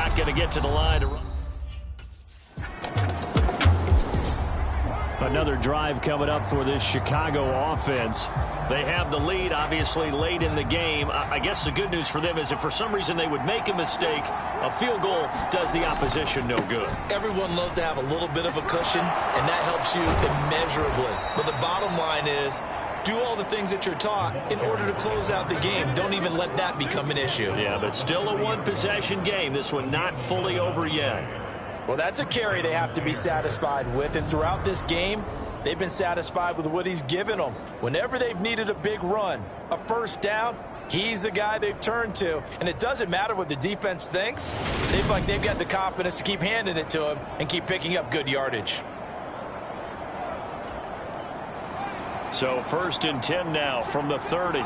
not going to get to the line to run. Another drive coming up for this Chicago offense. They have the lead, obviously, late in the game. I guess the good news for them is if for some reason they would make a mistake, a field goal does the opposition no good. Everyone loves to have a little bit of a cushion, and that helps you immeasurably. But the bottom line is, do all the things that you're taught in order to close out the game. Don't even let that become an issue. Yeah, but still a one-possession game. This one not fully over yet. Well, that's a carry they have to be satisfied with. And throughout this game, they've been satisfied with what he's given them. Whenever they've needed a big run, a first down, he's the guy they've turned to. And it doesn't matter what the defense thinks. They've got the confidence to keep handing it to him and keep picking up good yardage. So 1st and 10 now from the 30.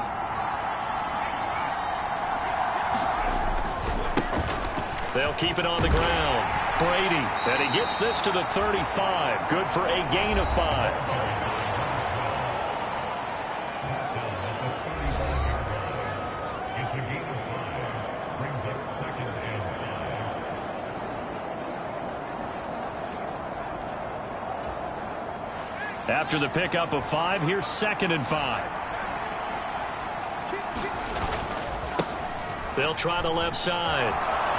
They'll keep it on the ground. Brady, and he gets this to the 35. Good for a gain of 5. After the pickup of 5, here's 2nd and 5. They'll try the left side.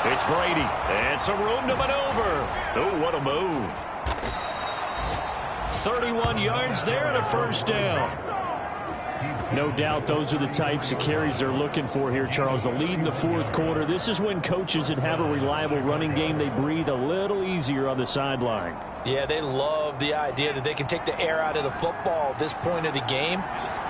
It's Brady, and some room to maneuver. Oh, what a move. 31 yards there and a first down. No doubt those are the types of carries they're looking for here, Charles. The lead in the 4th quarter. This is when coaches that have a reliable running game, they breathe a little easier on the sideline. Yeah, they love the idea that they can take the air out of the football at this point of the game.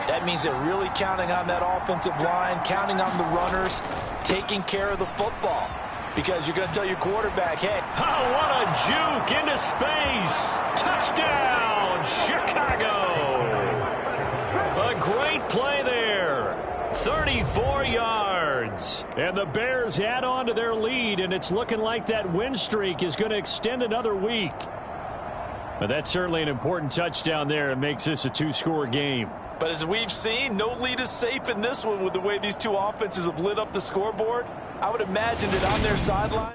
That means they're really counting on that offensive line, counting on the runners, taking care of the football. Because you're going to tell your quarterback, hey. Oh, what a juke into space. Touchdown, Chicago. A great play there. 34 yards. And the Bears add on to their lead, and it's looking like that win streak is going to extend another week. But that's certainly an important touchdown there. It makes this a 2-score game. But as we've seen, no lead is safe in this one with the way these two offenses have lit up the scoreboard. I would imagine that on their sideline.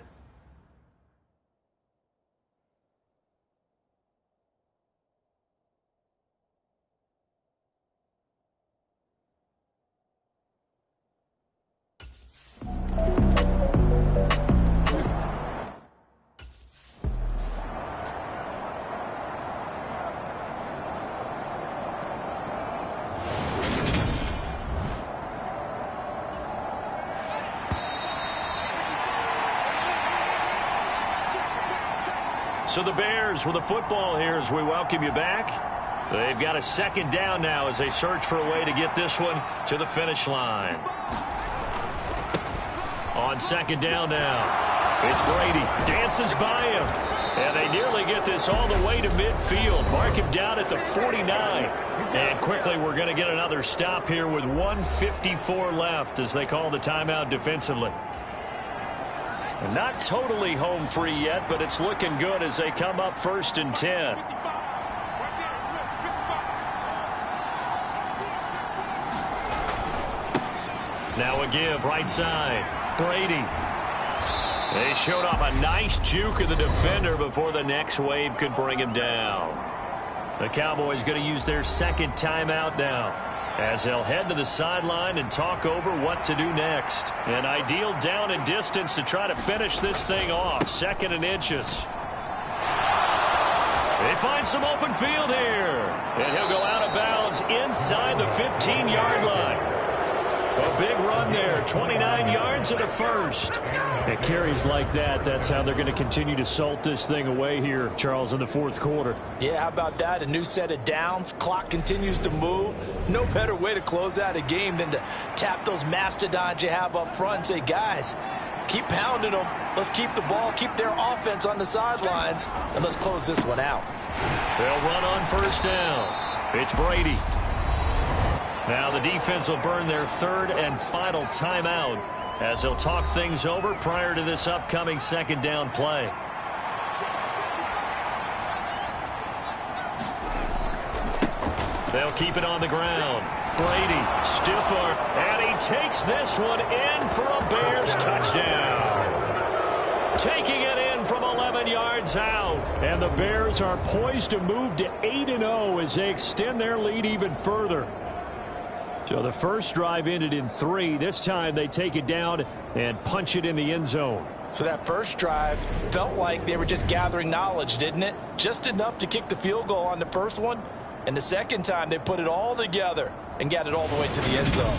So the Bears with the football here as we welcome you back. They've got a 2nd down now as they search for a way to get this one to the finish line. On 2nd down now, it's Brady. Dances by him. And they nearly get this all the way to midfield. Mark him down at the 49. And quickly we're going to get another stop here with 1:54 left as they call the timeout defensively. Not totally home free yet, but it's looking good as they come up 1st and 10. Now a give right side. Brady. They showed off a nice juke of the defender before the next wave could bring him down. The Cowboys going to use their 2nd timeout now, as they'll head to the sideline and talk over what to do next. An ideal down and distance to try to finish this thing off. 2nd and inches. They find some open field here. And he'll go out of bounds inside the 15-yard line. A big run there, 29 yards and a first. It carries like that. That's how they're going to continue to salt this thing away here, Charles, in the 4th quarter. Yeah, how about that? A new set of downs. Clock continues to move. No better way to close out a game than to tap those mastodons you have up front and say, guys, keep pounding them. Let's keep the ball, keep their offense on the sidelines, and let's close this one out. They'll run on 1st down. It's Brady. Now the defense will burn their 3rd and final timeout as they'll talk things over prior to this upcoming 2nd down play. They'll keep it on the ground. Brady, stiff arm, and he takes this one in for a Bears touchdown. Take yards out. And the Bears are poised to move to 8-0 as they extend their lead even further. So the first drive ended in 3. This time they take it down and punch it in the end zone. So that first drive felt like they were just gathering knowledge, didn't it? Just enough to kick the field goal on the first one. And the second time they put it all together and got it all the way to the end zone.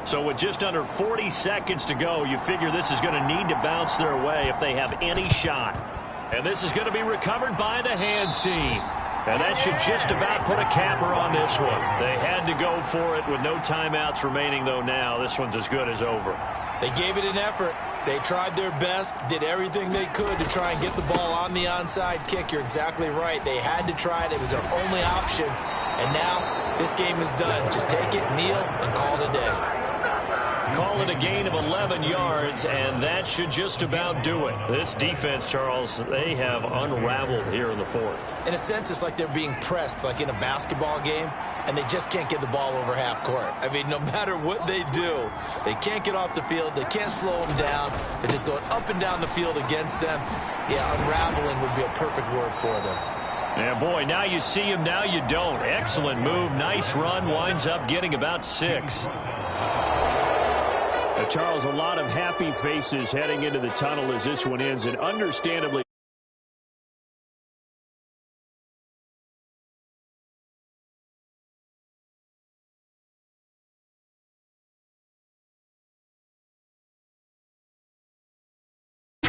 So with just under 40 seconds to go, you figure this is going to need to bounce their way if they have any shot. And this is going to be recovered by the hands team. And that should just about put a capper on this one. They had to go for it with no timeouts remaining, though now this one's as good as over. They gave it an effort. They tried their best, did everything they could to try and get the ball on the onside kick. You're exactly right. They had to try it. It was their only option. And now this game is done. Just take it, kneel, and call it a day. Call it a gain of 11 yards, and that should just about do it. This defense, Charles, they have unraveled here in the fourth. In a sense, it's like they're being pressed, like in a basketball game, and they just can't get the ball over half court. I mean, no matter what they do, they can't get off the field. They can't slow them down. They're just going up and down the field against them. Yeah, unraveling would be a perfect word for them. Yeah, boy, now you see him, now you don't. Excellent move, nice run, winds up getting about 6. Charles, a lot of happy faces heading into the tunnel as this one ends, and understandably.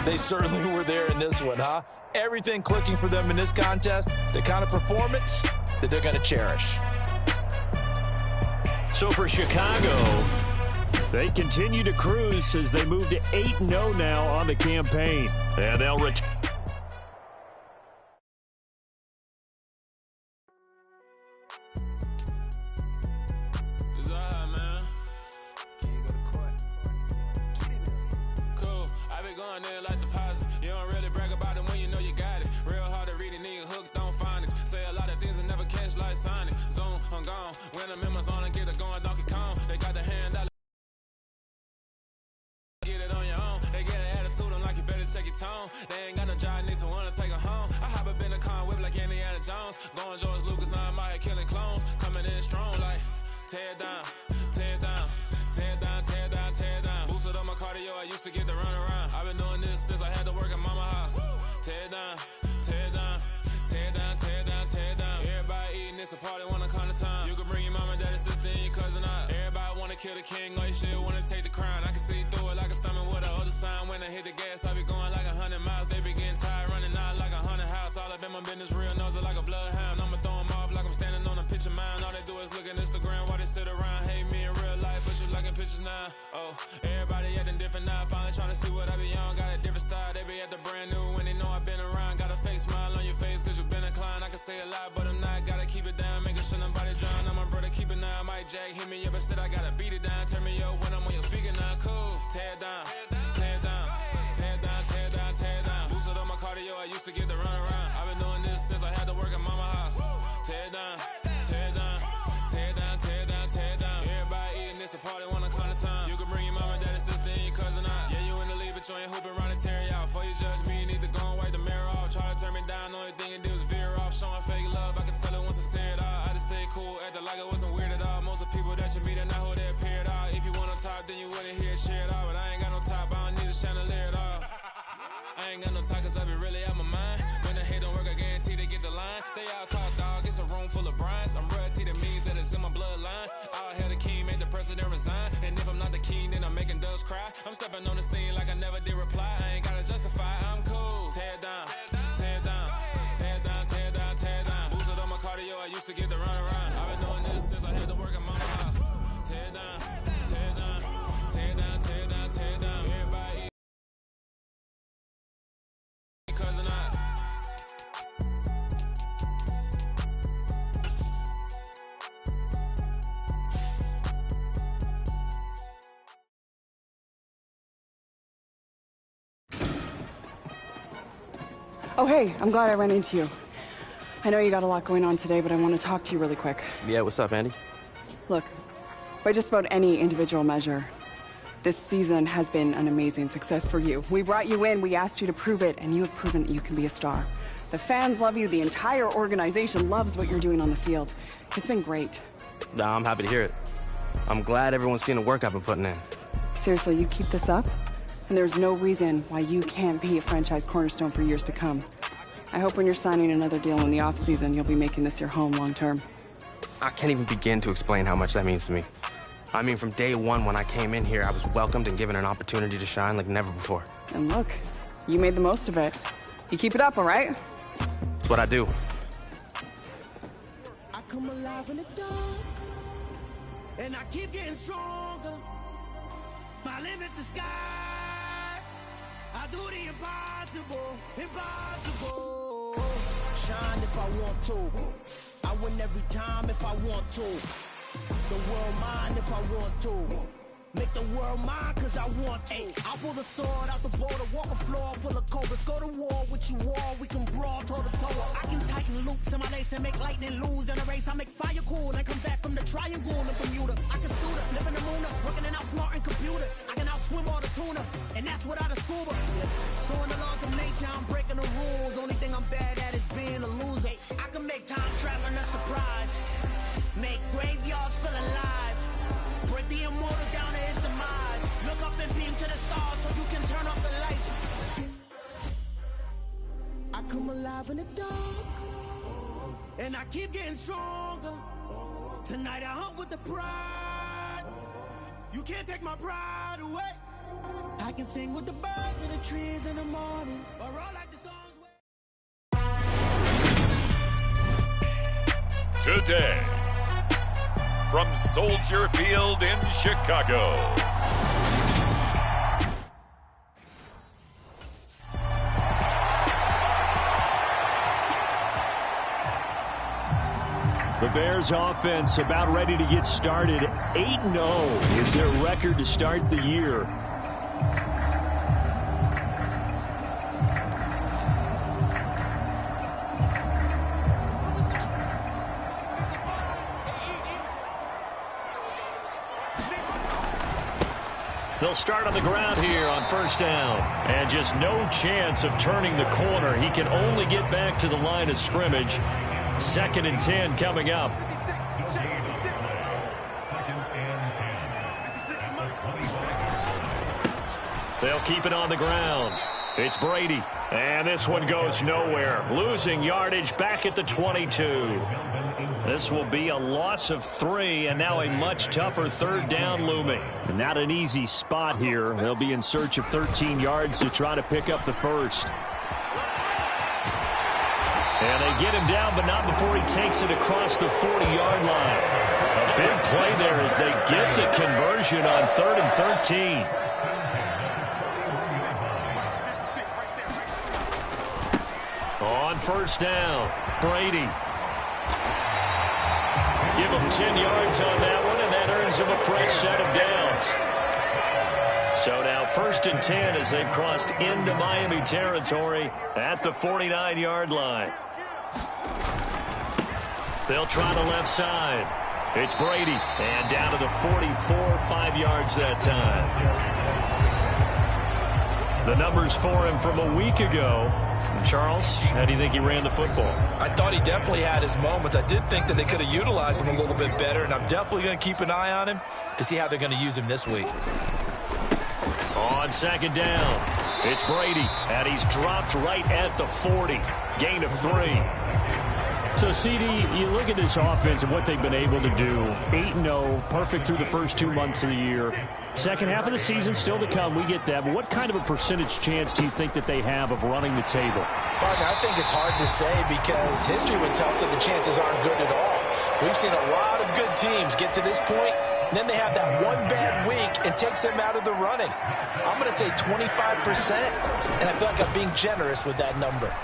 They certainly were there in this one, huh? Everything clicking for them in this contest, the kind of performance that they're going to cherish. So for Chicago, they continue to cruise as they move to 8-0 now on the campaign. And they'll return. Cool. I be going there like deposit. You don't really brag about it when you know you got it. Real hard to read a nigga hooked on phonics. Say a lot of things and never catch like Sonic. Zone, I'm gone. When I'm in my zone, I get it going Donkey Kong. They got the hand out. Get it on your own. They get an attitude, I'm like you better check your tone. They ain't got no job, need someone to take her home. I hop up in the car, whip like Indiana Jones. Going George Lucas, now I'm out here killing clones. Coming in strong like tear down, tear down, tear down, tear down, tear down. Boosted up my cardio, I used to get to run around. I've been doing this since I had to work at mama house. Tear down, tear down, tear down, tear down, tear down. Everybody eating, it's a party, one kind of time. You can bring your mama, daddy, sister, and your cousin out. Everybody wanna kill the king, or you shit wanna take the crown. I can see through it like a stomach with a other sign. When I hit the gas, I be going like 100 miles. They be getting tired, running out like 100 house. All up in my business, real nose like a bloodhound. I'ma throw them off like I'm standing on a picture mound. All they do is look at Instagram while they sit around. Hate me in real life, but you liking pictures now. Oh, everybody acting different now. Finally trying to see what I be on. Got a different style, they be at the brand new when they know I've been around. Got a fake smile on your face cause you been inclined. I can say a lot, but I'm not. Gotta keep it down, making sure nobody drown. I'm my brother, keep it now. Mike Jack hit me up and said I gotta beat it down. Turn me up when I'm on your speaker now. Cool, tear down, tear down, tear down, tear down, tear down. Boosted up my cardio, I used to get to run around. I've been doing this since I had to work at mama house. Tear down, tear down, tear down, tear down, tear down. Everybody eating, it's a party, one kind of time. You can bring your mama, daddy, sister, and your cousin out. Yeah, you in the league, but you ain't hooping around and tearing out. Before you judge me, you need to go and wipe the mirror off. Try to turn me down, the only thing you do is veer off. Showing fake love, I can tell it once I say it all. I just stay cool, acting like it wasn't weird at all. Most of the people that you meet are not who they appear at all. If you want on top, then you wouldn't hear it share it all. But I ain't got no top, I don't need a chandelier at all. I ain't got no talk cause I be really out my mind. When the hate don't work, I guarantee they get the line. They all talk dog, it's a room full of brinds. I'm royalty, that means that it's in my bloodline. All hell the king, made the president resign. And if I'm not the king, then I'm making doves cry. I'm stepping on the scene like I never did reply. I ain't gotta justify, I'm cool. Tear down, tear down, tear down, tear down, tear down. Boosted up my cardio, I used to get to run around. I've been doing this since I had to work at mama house. Oh, hey, I'm glad I ran into you. I know you got a lot going on today, but I want to talk to you really quick. Yeah, what's up, Andy? Look, by just about any individual measure, this season has been an amazing success for you. We brought you in, we asked you to prove it, and you have proven that you can be a star. The fans love you, the entire organization loves what you're doing on the field. It's been great. Nah, I'm happy to hear it. I'm glad everyone's seen the work I've been putting in. Seriously, you keep this up, and there's no reason why you can't be a franchise cornerstone for years to come. I hope when you're signing another deal in the offseason, you'll be making this your home long term. I can't even begin to explain how much that means to me. I mean, from day one when I came in here, I was welcomed and given an opportunity to shine like never before. And look, you made the most of it. You keep it up, all right? It's what I do. I come alive in the dark, and I keep getting stronger. My limit's the sky. I do the impossible, impossible. Shine if I want to. I win every time if I want to. The world mine if I want to. Make the world mine cause I want to. I pull the sword out the border, walk a floor full of cobras. Go to war with you all, we can brawl toe to toe. I can tighten loops in my lace and make lightning lose in a race. I make fire cool and come back from the triangle in Bermuda. I can suit up, live in the moon up, working and outsmarting computers. I can outswim all the tuna, and that's without a scuba. So in the laws of nature, I'm breaking the rules. Only thing I'm bad at is being a loser. I can make time traveling a surprise. Make graveyards feel alive. Break the immortal down to his demise. Look up and beam to the stars so you can turn off the lights. I come alive in the dark, and I keep getting stronger. Tonight I hunt with the pride. You can't take my pride away. I can sing with the birds and the trees in the morning, or all like the stars. Today, from Soldier Field in Chicago. The Bears offense about ready to get started. 8-0 is their record to start the year. They'll start on the ground here on first down. And just no chance of turning the corner. He can only get back to the line of scrimmage. 2nd and 10 coming up. They'll keep it on the ground. It's Brady. And this one goes nowhere. Losing yardage back at the 22. This will be a loss of 3, and now a much tougher 3rd down looming. Not an easy spot here. They'll be in search of 13 yards to try to pick up the first. And they get him down, but not before he takes it across the 40-yard line. A big play there as they get the conversion on 3rd and 13. On first down, Brady. Give him 10 yards on that one, and that earns him a fresh set of downs. So now 1st and 10 as they've crossed into Miami territory at the 49-yard line. They'll try the left side. It's Brady, and down to the 44, 5 yards that time. The numbers for him from a week ago. Charles, how do you think he ran the football? I thought he definitely had his moments. I did think that they could have utilized him a little bit better, and I'm definitely going to keep an eye on him to see how they're going to use him this week. On 2nd down, it's Brady, and he's dropped right at the 40. Gain of 3. So, CD, you look at this offense and what they've been able to do. 8-0, perfect through the first 2 months of the year. Second half of the season still to come, we get that. But what kind of a percentage chance do you think that they have of running the table? Partner, I think it's hard to say because history would tell us that the chances aren't good at all. We've seen a lot of good teams get to this point, and then they have that one bad week and takes them out of the running. I'm going to say 25%, and I feel like I'm being generous with that number.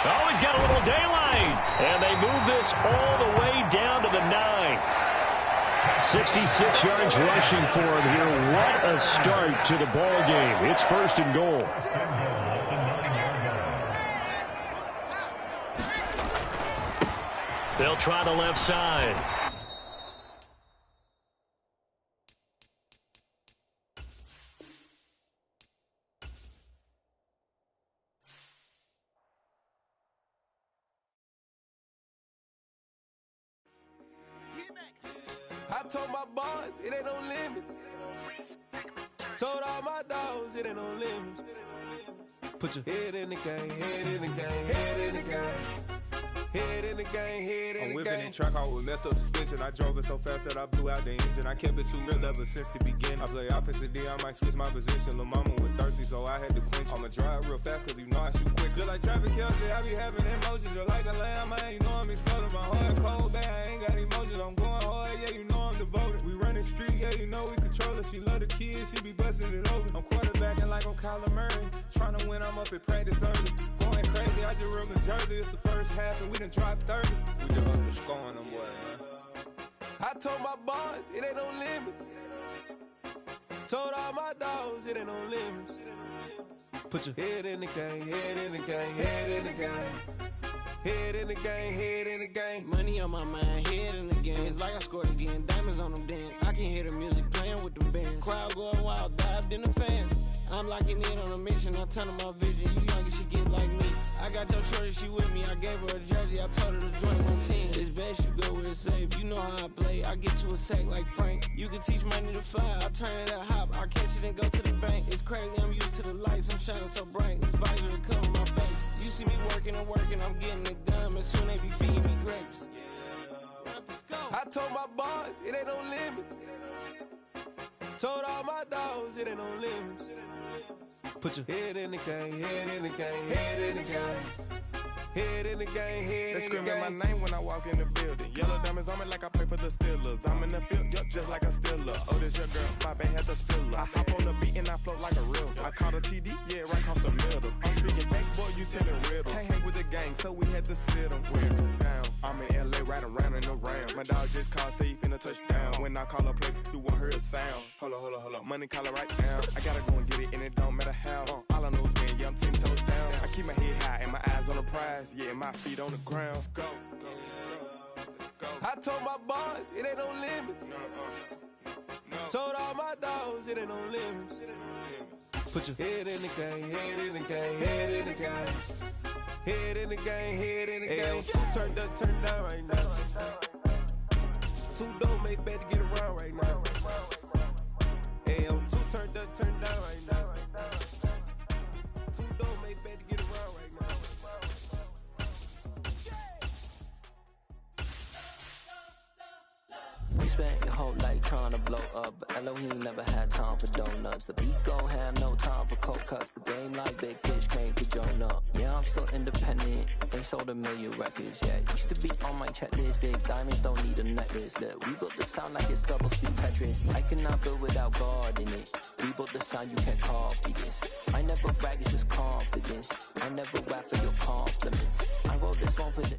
Oh, he's got a little daylight. And they move this all the way down to the 9. 66 yards rushing for him here. What a start to the ball game. It's 1st and goal. They'll try the left side. I told my boys it ain't no limits. Told all my dogs it ain't no limits. Put your head in the game, head in the game, head in the game. Head in the game, head in the game. I'm whipping in track, I was left up suspension. I drove it so fast that I blew out the engine. I kept it too real ever since the beginning. I play offensive D, I might switch my position. Lil' mama was thirsty, so I had to quench. I'ma drive real fast, cause you know I shoot quick. Just like traffic Kelsey, I be having emotions. Just like a lamb, man, you know I'm exploding. My heart cold, bad, I ain't got emotions. I'm going hard, yeah, you know I'm devoted. We running streets, yeah, you know we control it. She love the kids, she be busting it open. I'm quarterbacking like I'm Kyler Murray. Trying to win, I'm up at practice early. Going crazy, I just rode the jersey. It's the first half, and we done dropped 30. We just up to scoring them, boy, man. I told my boys, it ain't no limits. Told all my dogs, it ain't no limits. Put your head in the game, head in the game, head in the game. Head in the game, head in the game. Money on my mind, head in the game. It's like I scored again, diamonds on them dance. I can hear the music playing with them bands. Crowd going wild, dived in the fans. I'm locking in on a mission, I turn my vision. You young, she get like me. I got your shorty, she with me. I gave her a jersey, I told her to join my team. It's best you go where it's safe. You know how I play. I get to a sack like Frank. You can teach money to fly. I turn it at hop. I catch it and go to the bank. It's crazy, I'm used to the lights. I'm shining so bright. This visor to cover my face. You see me working and working, I'm getting it done. And soon they be feeding me grapes. I told my boys, it ain't no limits. Told all my dogs, it ain't no limits. Put your head in the game, head in the game, head in the game. Head in the game, head in the game. They screaming my name when I walk in the building. Yellow diamonds on me like I play for the Steelers. I'm in the field, yup, just like a Steeler. Oh, this your girl, my band had the Steeler. I hop on the beat and I float like a real. I caught a TD, yeah, right across the middle. I'm speaking thanks, boy, you telling riddles. Can't hang with the gang, so we had to sit them down. I'm in LA, riding around and around. My dog just called, say he finna touchdown. When I call a play, you won't hear a sound. Hold up, money call it right now. I gotta go and get it, and it don't matter how. All I know is win, yeah, I'm 10 toes down. I keep my head high and my eyes on the prize, yeah, my feet on the ground. Let's go. I told my boys, it ain't no limits. Told all my dogs, it ain't no limits. Put your head in the game, head in the game, head in the game. Head in the game, head in the game. Two turned up, turned down right now. Two don't make bad to get around right now. Hey, I'm two turned up, turned down right now. Two don't make bad to get around right now. We spent your whole life trying to blow up, but Elohim never had time for donuts. The beat gon' have no time for cold cuts. The game like Big Fish came to join up. Yeah, I'm still independent. They sold 1 million records. Yeah, used to be on my checklist. Big diamonds don't need a necklace. Look, we built the sound like it's double speed Tetris. I cannot build without God in it. We built the sound, you can't copy this. I never brag, it's just confidence. I never rap for your compliments. I wrote this one for the